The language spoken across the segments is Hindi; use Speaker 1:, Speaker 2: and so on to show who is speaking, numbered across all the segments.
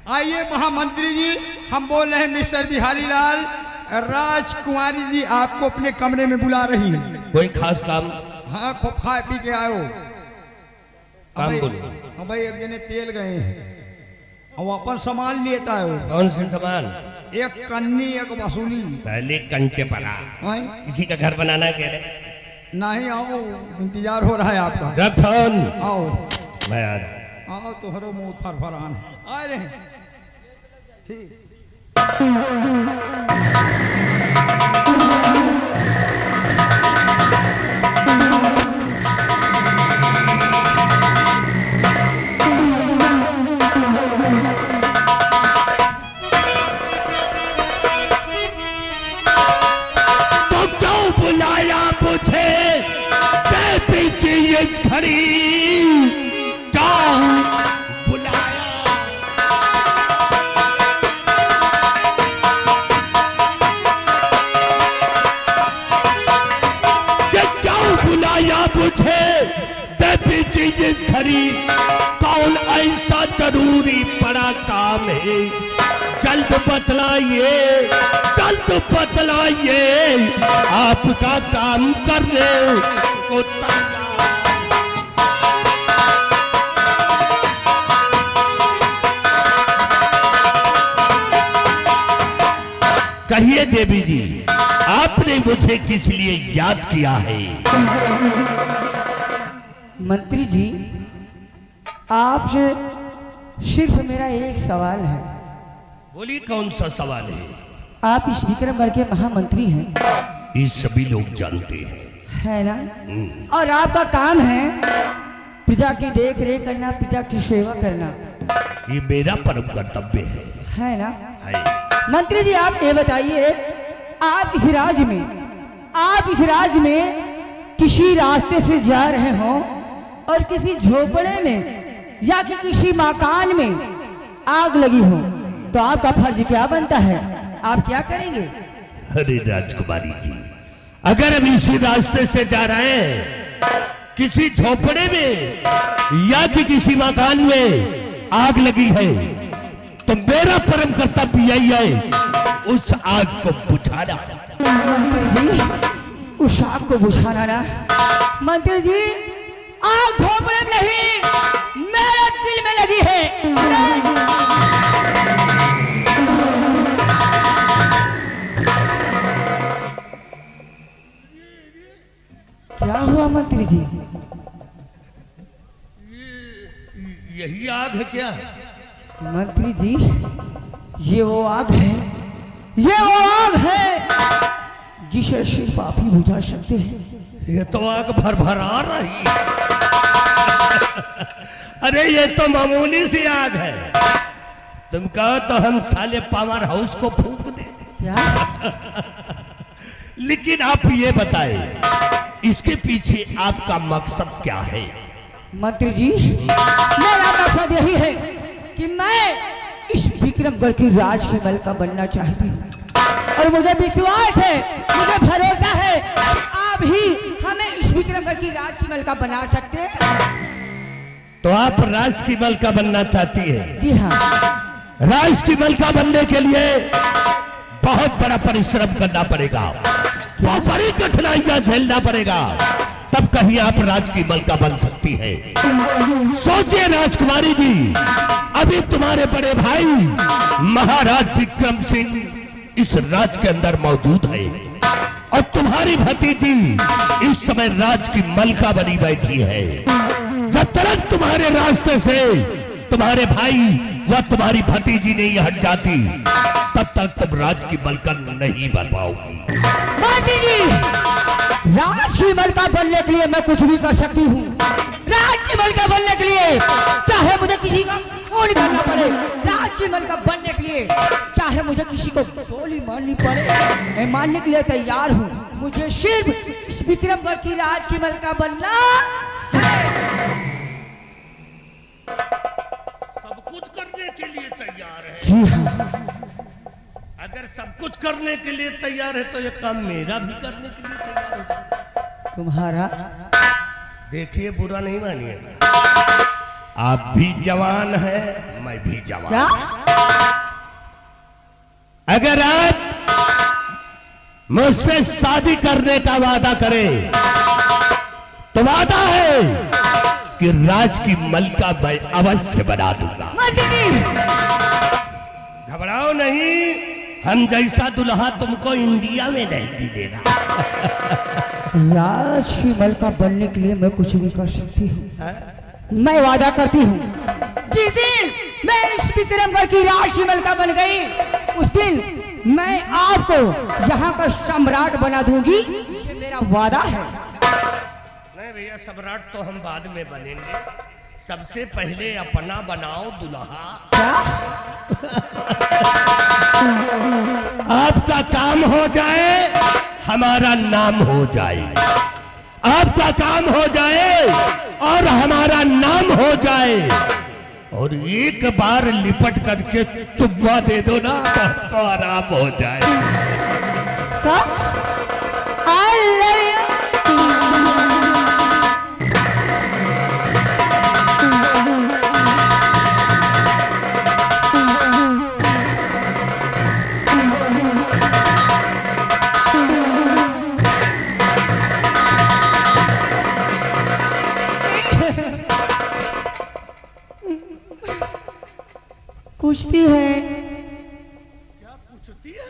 Speaker 1: आइए महामंत्री जी, हम बोल रहे हैं मिस्टर बिहारी लाल, राजकुमारी जी आपको अपने कमरे में बुला रही हैं।
Speaker 2: कोई खास काम?
Speaker 1: हाँ, खूब खा पी के आयो।
Speaker 2: काम बोलो।
Speaker 1: हाँ भाई, एक जने पेल गए हैं और अपन सामान लेता है।
Speaker 2: कौन से सामान?
Speaker 1: एक कन्नी, एक वसूली।
Speaker 2: पहले कंटे पड़ा। किसी का घर बनाना कह रहे? नहीं,
Speaker 1: आओ, इंतजार हो रहा है आपका।
Speaker 2: रतन
Speaker 1: आओ।
Speaker 2: मैं आ रहा।
Speaker 1: आओ, तुम्हारो मुंह फरफरान आ रहे हैं। ठीक।
Speaker 2: खड़ी क्या बुलाया? क्यों बुलाया मुझे? खड़ी कौन ऐसा जरूरी पड़ा काम है? जल्द बतलाइए, जल्द बतलाइए, आपका काम करने को कहिए देवी जी, आपने मुझे किस लिए याद किया है?
Speaker 3: मंत्री जी, आपसे सिर्फ मेरा एक सवाल है।
Speaker 2: बोलिए, कौन सा सवाल है?
Speaker 3: आप इस विक्रमगढ़ के महामंत्री हैं।
Speaker 2: ये सभी लोग जानते हैं,
Speaker 3: है ना? और आपका काम है प्रजा की देख रेख करना, प्रजा की सेवा करना।
Speaker 2: ये मेरा परम कर्तव्य है
Speaker 3: ना?
Speaker 2: है।
Speaker 3: मंत्री जी, आप ये बताइए, आप इस राज्य में किसी रास्ते से जा रहे हो और किसी झोपड़े में या कि किसी मकान में आग लगी हो, तो आपका फर्ज क्या बनता है? आप क्या करेंगे?
Speaker 2: अरे राजकुमारी जी, अगर हम इसी रास्ते से जा रहे हैं, किसी झोपड़े में या कि किसी मकान में आग लगी है, तो मेरा परम कर्तव्य यही है उस आग को बुझाना।
Speaker 3: मंत्री जी, उस आग को बुझाना ना? मंत्री जी, आग झोपड़े में नहीं, मेरे दिल में लगी है। क्या हुआ मंत्री जी?
Speaker 2: यही आग है क्या?
Speaker 3: मंत्री जी, ये वो आग है, ये वो आग है जिसे सिर्फ आप ही बुझा सकते हैं।
Speaker 2: ये तो आग भर भर आ रही है। अरे ये तो मामूली सी आग है। तुम कहो तो हम साले पावर हाउस को फूंक दे।
Speaker 3: क्या?
Speaker 2: लेकिन आप ये बताएं, इसके पीछे आपका मकसद क्या है?
Speaker 3: मंत्री जी, मेरा मकसद यही है कि मैं इस विक्रमगढ़ की राज की मलका बनना चाहती हूँ, और मुझे विश्वास है, मुझे भरोसा है कि आप ही हमें इस विक्रमगढ़ की राज की मलका बना सकते हैं।
Speaker 2: तो आप राज की मलका बनना चाहती है?
Speaker 3: जी हाँ।
Speaker 2: राज की मलका बनने के लिए बहुत बड़ा परिश्रम करना पड़ेगा, बहुत बड़ी कठिनाइयां झेलना पड़ेगा, तब कहीं आप राज की मलका बन सकती है। सोचिए राजकुमारी जी, अभी तुम्हारे बड़े भाई महाराज विक्रम सिंह इस राज के अंदर मौजूद है, और तुम्हारी भतीजी इस समय राज की मलका बनी बैठी है। जब तक तुम्हारे रास्ते से तुम्हारे भाई व तुम्हारी भतीजी नहीं हट जाती, तब तक तुम राज की मलका नहीं बन पाओगी।
Speaker 3: भतीजी, राज की मलका बनने के लिए मैं कुछ भी कर सकती हूँ। राज की मलका बनने के लिए चाहे मुझे किसी का खून करना पड़े, राज की मलका बनने के लिए चाहे मुझे किसी को गोली मारनी पड़े, मैं मारने के लिए तैयार हूँ। मुझे सिर्फ इस विक्रमगढ़ की राज की मलका बनना है।
Speaker 2: सब कुछ करने के लिए तैयार है?
Speaker 3: जी हाँ।
Speaker 2: अगर सब कुछ करने के लिए तैयार है तो ये काम मेरा भी करने के लिए तैयार होगा।
Speaker 3: तुम्हारा?
Speaker 2: देखिए, बुरा नहीं मानिएगा, आप भी जवान हैं, मैं भी जवान।
Speaker 3: क्या?
Speaker 2: अगर आप मुझसे शादी करने का वादा करें तो वादा है कि राज की मलका मैं अवश्य बना दूंगा।
Speaker 3: मंत्री जी,
Speaker 2: घबराओ नहीं, हम जैसा दुल्हा तुमको इंडिया में नहीं मिलेगा।
Speaker 3: राज की मलका बनने के लिए मैं कुछ भी कर सकती हूँ। मैं वादा करती हूँ, जिस दिन मैं इस विक्रमगढ़ की राज की मलका बन गई, उस दिन मैं आपको यहाँ का सम्राट बना दूंगी। ये मेरा वादा है।
Speaker 2: नहीं भैया, सम्राट तो हम बाद में बनेंगे, सबसे पहले अपना बनाओ दुल्हा।
Speaker 3: क्या?
Speaker 2: आपका काम हो जाए, हमारा नाम हो जाए। आपका काम हो जाए और हमारा नाम हो जाए, और एक बार लिपट करके चुम्मा दे दो ना तो आपको आराम हो जाए।
Speaker 3: सच? I love you. पूछती है।
Speaker 2: क्या पूछती है?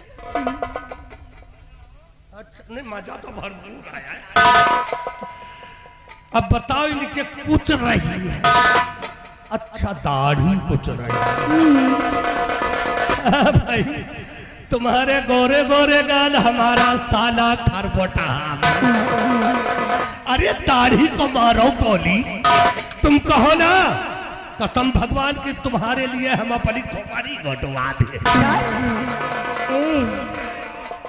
Speaker 2: अच्छा, नहीं मजा तो भरपूर आया है। अब बताओ, इनके कुछ रही है। अच्छा, दाढ़ी कुछ रही है। भाई, तुम्हारे गोरे गोरे गाल, हमारा साला खरबोटा। अरे दाढ़ी को मारो गोली, तुम कहो ना, कसम भगवान की तुम्हारे लिए हम अपनी खोपड़ी घोटवा दे।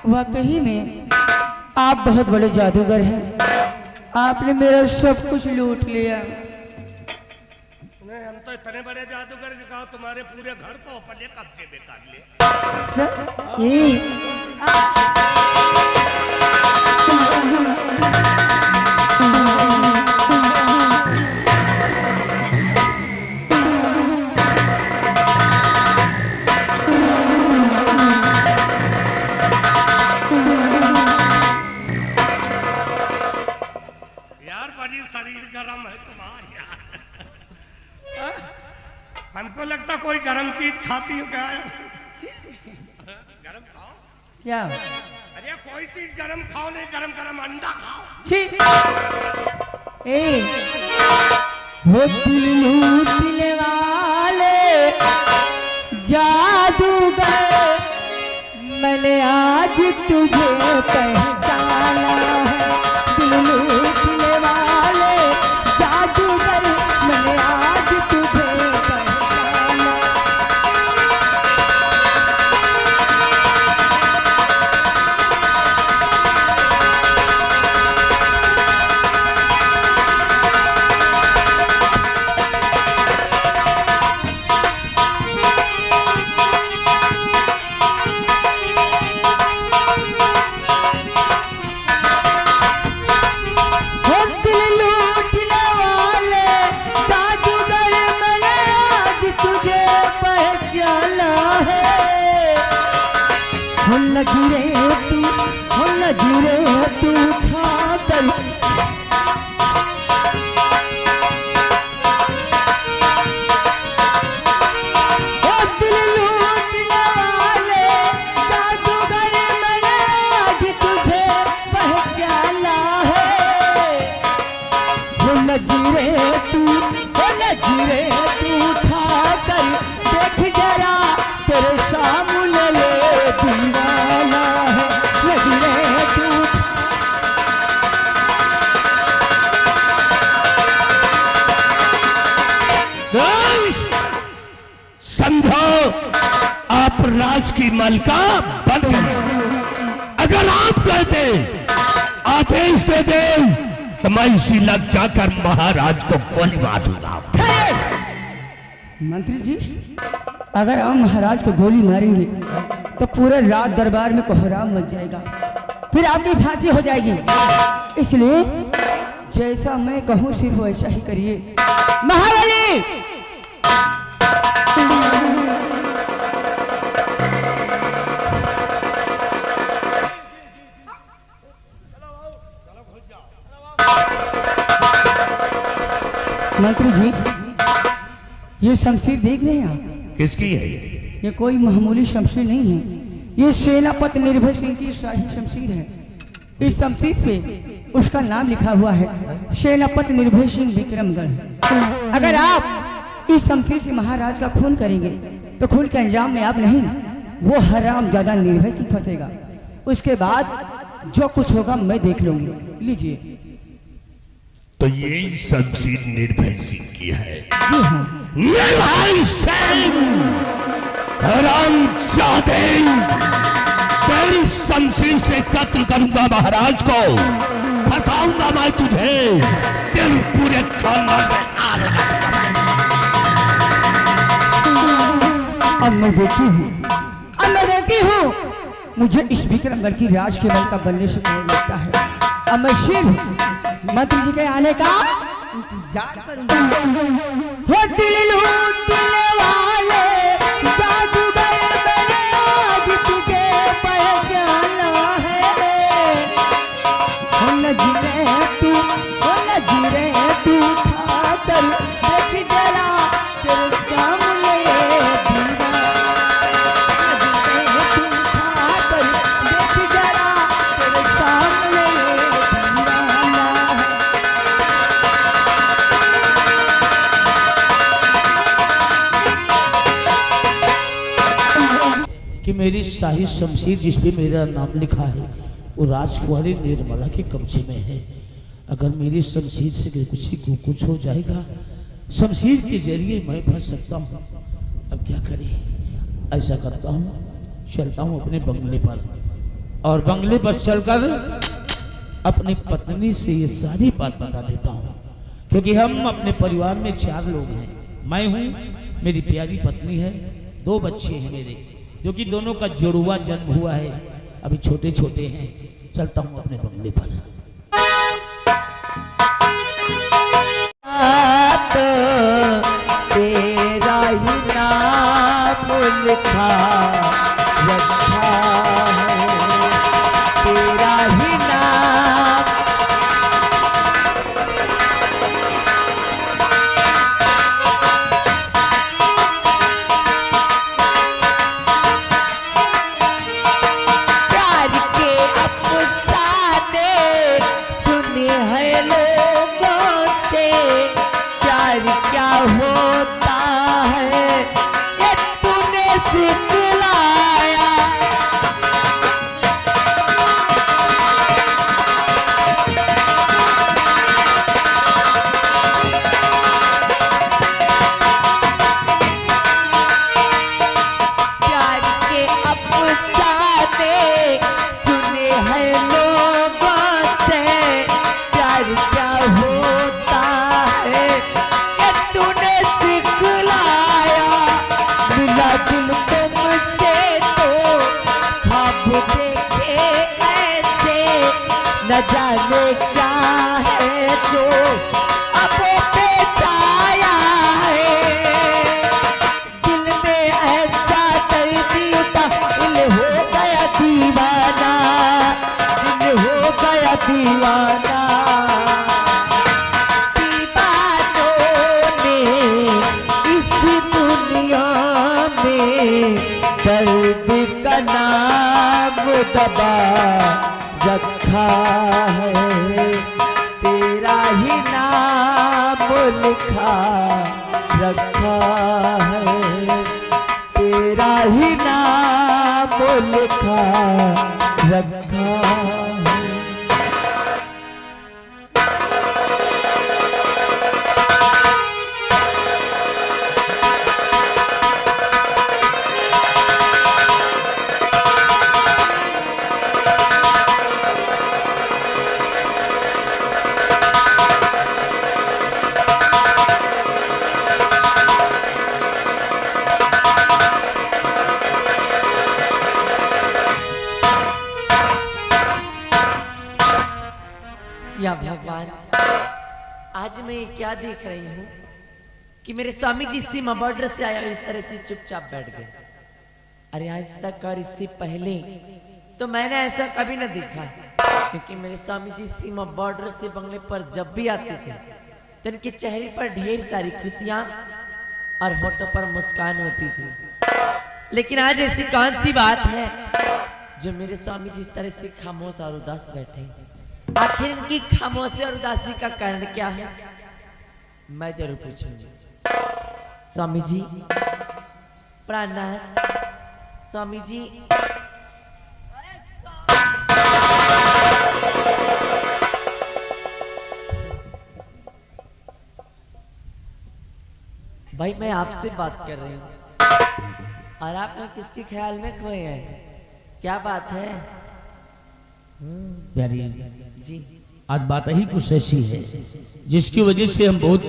Speaker 3: वाकई में आप बहुत बड़े जादूगर हैं। आपने मेरा सब कुछ लूट लिया।
Speaker 2: नहीं, हम तो इतने बड़े जादूगर कि कहो तुम्हारे पूरे घर को अपने कब्जे में कर ले। शरीर गरम है तुम्हारा। हमको लगता कोई गरम चीज खाती हो क्या? गरम खाओ
Speaker 3: क्या?
Speaker 2: अरे कोई चीज गरम खाओ, नहीं गरम गरम अंडा खाओ।
Speaker 3: ठीक। वो दिल लूटने वाले जादूगर, मैंने आज तुझे पहचाना है। दिल लूटने वाले जादूगर, मैंने आज तुझे पहचाना। तू खातर दिल लूटने वाले जादूगर, मैंने आज तुझे पहचाना है। हो नजरे तू खातर देख जरा, तेरे सामने ले दीवाना है। नजरे तू
Speaker 2: समझो, आप राज की मलका बन गए। अगर आप कहते आदेश दे दे तो मैं इसी लग जाकर महाराज को गोली मार दूंगा।
Speaker 3: मंत्री जी, अगर हम महाराज को गोली मारेंगे तो पूरे रात दरबार में कोहराम मच जाएगा, फिर आपकी फांसी हो जाएगी। इसलिए जैसा मैं कहूँ सिर्फ वैसा ही करिए। महाबली मंत्री जी, ये शमशीर देख रहे हैं आप?
Speaker 2: किसकी है ये?
Speaker 3: ये कोई मामूली शमशीर नहीं है, ये सेनापति निर्भय सिंह की शाही शमशीर है। इस शमशीर पे उसका नाम लिखा हुआ है सेनापति निर्भय सिंह विक्रमगढ़। अगर आप इस शमशीर से महाराज का खून करेंगे तो खून के अंजाम में आप नहीं, वो हराम ज्यादा निर्भय सिंह फंसेगा। उसके बाद जो कुछ होगा मैं देख लूंगी। लीजिए।
Speaker 2: तो ये शमशीर निर्भय सिंह की है।
Speaker 3: जी हाँ।
Speaker 2: निर्भय सिंह, हरामजादे, तेरी शमशीर से कत्ल करूंगा महाराज को, फंसाऊंगा मैं तुझे, तेरे पूरे खानदान में आग लगाऊंगा।
Speaker 3: अब मैं देखती हूँ मुझे इस विक्रमगढ़ की राज के मल का बनने से कौन लगता है। अब मैं शेर मंत्री जी के आने का इंतजार करूंगा। हो दिल लूटने वाले जादूगर बने, आज तुझे पहचाना है। हो नजरे तू खाकर देख जरा तेरे सामने दीवाना। नजरे तू खाकर देख जरा तेरे सामने दीवाना है।
Speaker 4: कि मेरी शाही शमशीर जिस पे मेरा नाम लिखा है वो राजकुमारी निर्मला के कब्जे में है। अगर मेरी शमशीर से किसी को कुछ हो जाएगा, शमशीर के जरिए मैं फंस सकता हूँ। अब क्या करें? ऐसा करता हूँ, चलता हूँ अपने बंगले पर, और बंगले पर चलकर अपनी पत्नी से ये सारी बात बता देता हूँ। क्योंकि हम अपने परिवार में 4 लोग हैं। मैं हूँ, मेरी प्यारी पत्नी है, 2 बच्चे हैं मेरे, जो कि दोनों का जुड़वा जन्म हुआ है, अभी छोटे छोटे हैं। चलता हूँ अपने बंगले पर।
Speaker 3: तेरा ही नाम लिखा रखा है, तेरा ही नाम। प्यार के अफसाने सुने हैं लोगों से, प्यार क्या होता है ये तूने सिखलाया। प्यार के अफसाने सुने हैं लोगों से, प्यार क्या होता है ये तूने सिखलाया। मिला दिल तुमसे तो ख्वाब देखे ऐसे, न जाने क्या है जो अब पे छाया है। दिल में ऐसा दर्द था, दिल हो गया दीवाना, दिल हो गया दीवाना। दीवानों ने इस दुनिया में दर्द का नाम दबा रखा है, तेरा ही नाम लिखा रखा है, तेरा ही नाम लिखा रखा है। या भगवान, आज मैं क्या देख रही हूँ
Speaker 5: कि मेरे स्वामी जी सीमा बॉर्डर से आया इस तरह से चुपचाप बैठ गए। अरे आज तक और इससे पहले तो मैंने ऐसा कभी ना देखा, क्योंकि मेरे स्वामी जी सीमा बॉर्डर से बंगले पर जब भी आते थे तो इनके चेहरे पर ढेर सारी खुशियां और होठों पर मुस्कान होती थी। लेकिन आज ऐसी कौन सी बात है जो मेरे स्वामी जी इस तरह से खामोश और उदास बैठे? आखिर इनकी खामोशी और उदासी का कारण क्या है, मैं जरूर पूछूंगी। स्वामी जी प्राणनाथ, स्वामी जी भाई मैं आपसे बात कर रही हूँ और आप ना किसके ख्याल में खोए हैं, क्या बात है?
Speaker 4: प्यारी
Speaker 5: जी
Speaker 4: आज बात ही कुछ ऐसी है जिसकी वजह से हम बहुत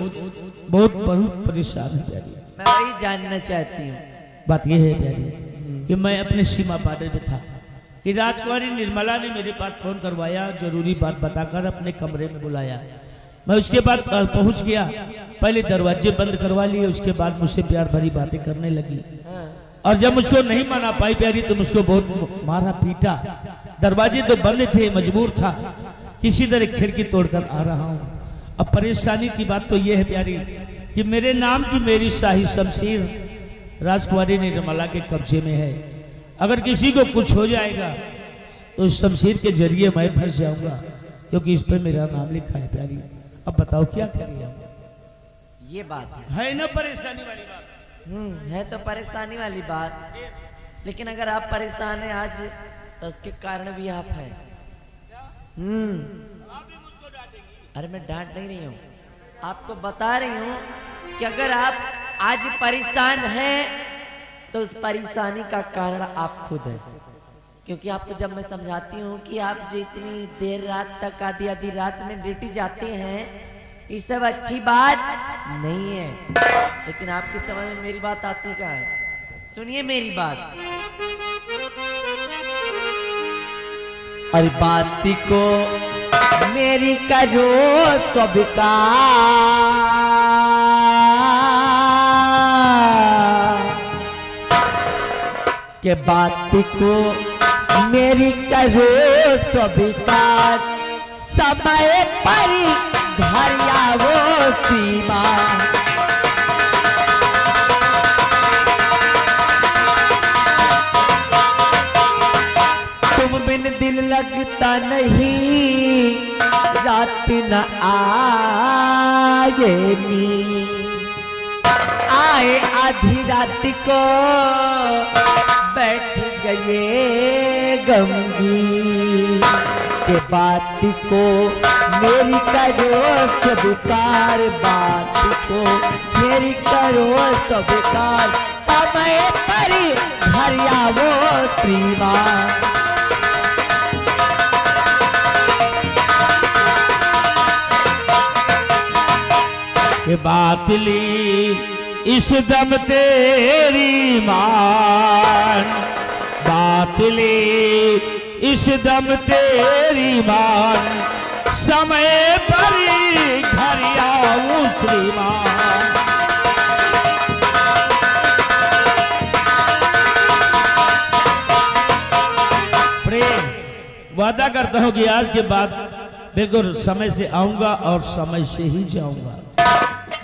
Speaker 4: बहुत बहुत परेशान हैं प्यारी।
Speaker 5: मैं वही जानना चाहती हूँ।
Speaker 4: बात यह है प्यारी कि मैं अपने सीमा पार पे था कि राजकुमारी निर्मला ने मेरे पास फोन करवाया, जरूरी बात बताकर अपने कमरे में बुलाया। मैं उसके बाद पहुंच गया, पहले दरवाजे बंद करवा लिए, उसके बाद मुझसे प्यार भरी बातें करने लगी और जब मुझको नहीं माना पाई प्यारी तो मुझको बहुत मारा पीटा। दरवाजे तो बंद थे, मजबूर था, किसी तरह खिड़की तोड़कर आ रहा हूँ। अब परेशानी की बात तो ये है प्यारी कि मेरे नाम की मेरी शाही शमशीर राजकुमारी निर्मला के कब्जे में है। अगर किसी को कुछ हो जाएगा तो उस शमशीर के जरिए मैं फंस जाऊंगा, क्योंकि इस पर मेरा नाम लिखा है प्यारी। अब बताओ क्या करिए?
Speaker 5: ये बात
Speaker 4: है ना परेशानी वाली बात?
Speaker 5: है तो परेशानी वाली बात, लेकिन अगर आप परेशान हैं आज तो उसके कारण भी आप हैं। अरे मैं डांट नहीं रही हूँ, आपको बता रही हूँ कि अगर आप आज परेशान हैं तो उस परेशानी का कारण आप खुद हैं। क्योंकि आपको जब मैं समझाती हूँ कि आप जो इतनी देर रात तक आधी रात में ड्यूटी जाते हैं, ये सब अच्छी बात नहीं है, लेकिन आपकी समझ में मेरी बात आती क्या है? सुनिए मेरी बात। अरे बात को मेरी करो सबका, के बात को मेरी करो स्वीकार, समय पर घर आओ सीमा। तुम बिन दिल लगता नहीं, रात न आए नी, आए आधी रात को बैठ गए गमगी, के बात को मेरी करो स्वीकार, बात को मेरी करो स्वीकार, हमें पर घर आओ श्रीमान।
Speaker 4: के बात ली इस दम तेरी मान, बात ली इस दम तेरी मान, समय पर घर आऊं श्रीमान। प्रेम वादा करता हूं कि आज के बाद बिल्कुल समय से आऊंगा और समय से ही जाऊंगा।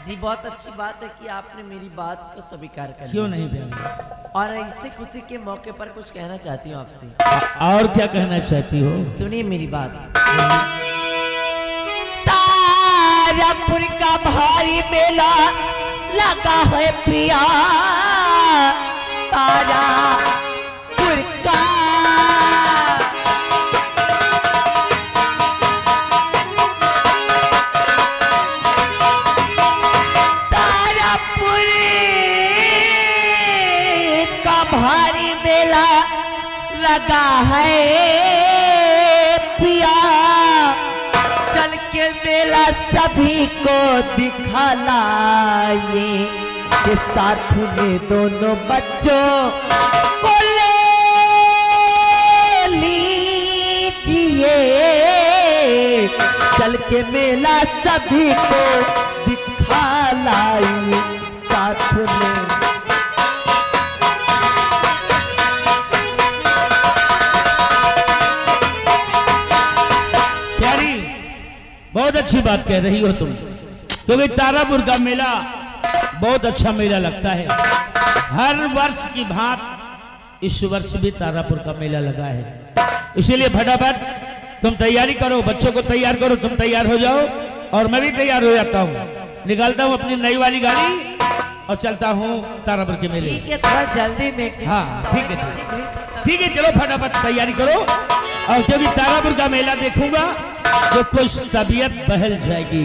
Speaker 4: जी बहुत अच्छी बात है कि आपने मेरी बात को स्वीकार कर लिया। क्यों नहीं प्यारी? और इसी खुशी के मौके पर कुछ कहना चाहती हूँ आपसे। और क्या कहना चाहती हो? सुनिए मेरी बात। तारापुर का भारी मेला लगा है प्रिया, तारापुर का भारी मेला लगा है पिया, चल के मेला सभी को दिखा लाए, के साथ में दोनों बच्चों को ले लीजिए, चल के मेला सभी को दिखा लाए, बहुत अच्छी बात कह रही हो तुम, क्योंकि तारापुर का मेला बहुत अच्छा मेला लगता है। हर वर्ष की भांत इस वर्ष भी तारापुर का मेला लगा है। इसीलिए फटाफट तुम तैयारी करो, बच्चों को तैयार करो, तुम तैयार हो जाओ और मैं भी तैयार हो जाता हूँ, निकालता हूँ अपनी नई वाली गाड़ी और चलता हूँ तारापुर के मेले।
Speaker 5: ठीक है, थोड़ा जल्दी में।
Speaker 4: हाँ ठीक है, ठीक है, चलो फटाफट तैयारी करो। और क्योंकि तारापुर का मेला देखूंगा तो कुछ तबीयत बहल जाएगी।